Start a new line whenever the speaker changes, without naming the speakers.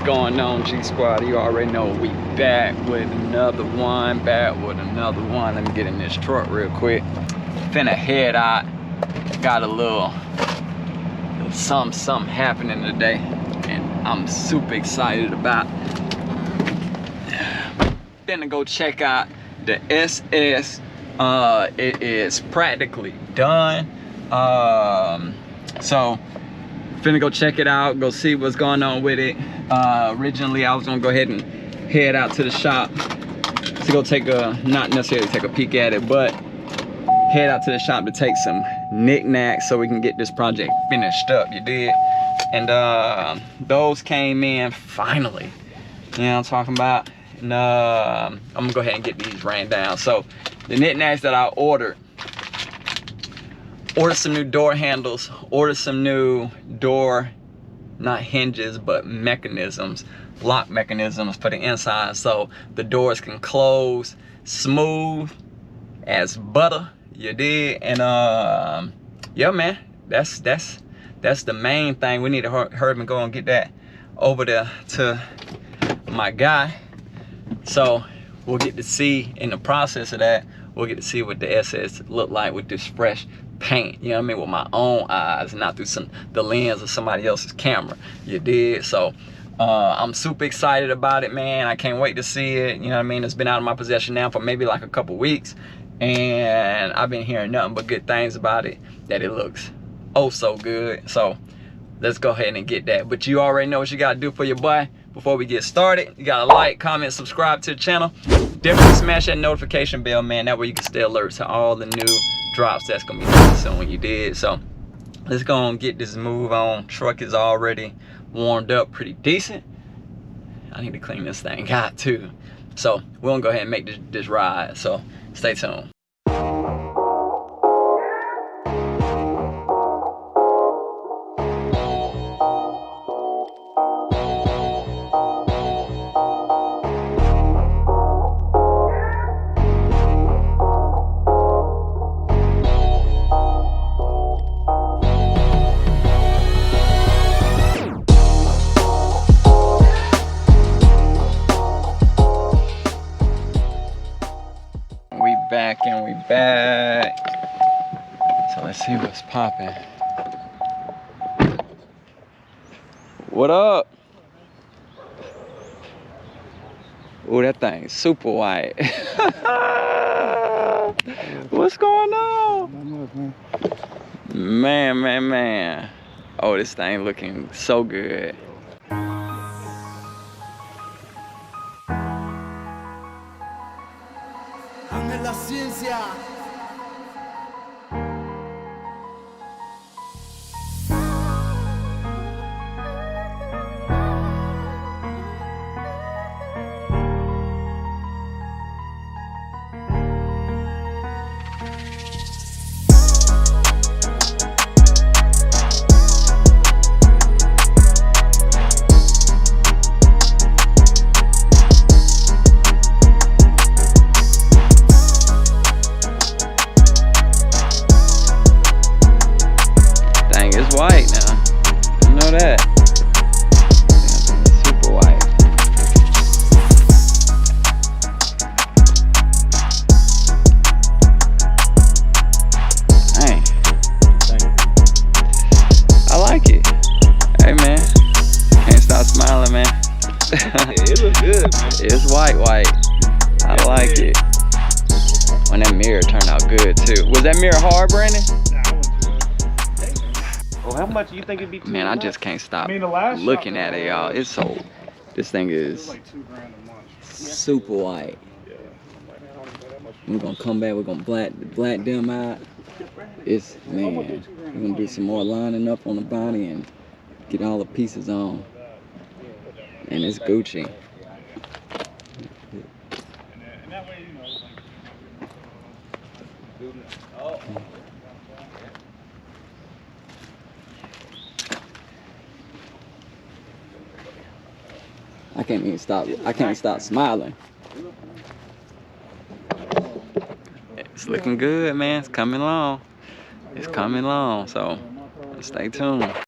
going on, G Squad? You already know we back with another one. Let me get in this truck real quick. Finna head out. Got a little something happening today, and I'm super excited about. Finna go check out the SS. It is practically done. So finna go check it out, go see what's going on with it. Originally I was gonna go ahead and head out to the shop to go take a, not necessarily take a peek at it, but head out to the shop to take some knickknacks so we can get this project finished up, you did? And those came in finally, you know what I'm talking about? And I'm gonna go ahead and get these ran down. So the knickknacks that I ordered some new door handles, ordered some new door, not hinges, but mechanisms, lock mechanisms for the inside, so the doors can close smooth as butter, you did? And yeah, man, that's the main thing. We need to hurry and go and get that over there to my guy, so we'll get to see, in the process of that, we'll get to see what the SS look like with this fresh paint, you know what I mean, with my own eyes, not through the lens of somebody else's camera, you did? So I'm super excited about it, man. I can't wait to see it, you know what I mean? It's been out of my possession now for maybe like a couple weeks, and I've been hearing nothing but good things about it, that it looks oh so good. So let's go ahead and get that. But you already know what you gotta do for your boy. Before we get started, you gotta like, comment, subscribe to the channel. Definitely smash that notification bell, man. That way you can stay alert to all the new drops that's gonna be coming soon when you did. So let's go and get this move on. Truck is already warmed up pretty decent. I need to clean this thing out too. So we're gonna go ahead and make this ride. So stay tuned. We back. So let's see what's popping. What up? Oh, that thing's super white. What's going on? Man. Oh, this thing looking so good.
La ciencia.
White now, you know that. Super white. Dang. I like it. Hey man, can't stop smiling, man.
It looks good, man.
It's white. I like it. When that mirror turned out good too. Was that mirror hard, Brandon?
Well, how much do you think it'd be?
Man, I just can't stop looking at it, y'all. It's so, this thing is
like $2 a month.
super white. We're gonna come back, we're gonna black them out. It's, man, we're gonna do some more lining up on the body and get all the pieces on. And it's Gucci.
And that way, you know, like,
I can't stop smiling. It's looking good, man. It's coming along. So stay tuned.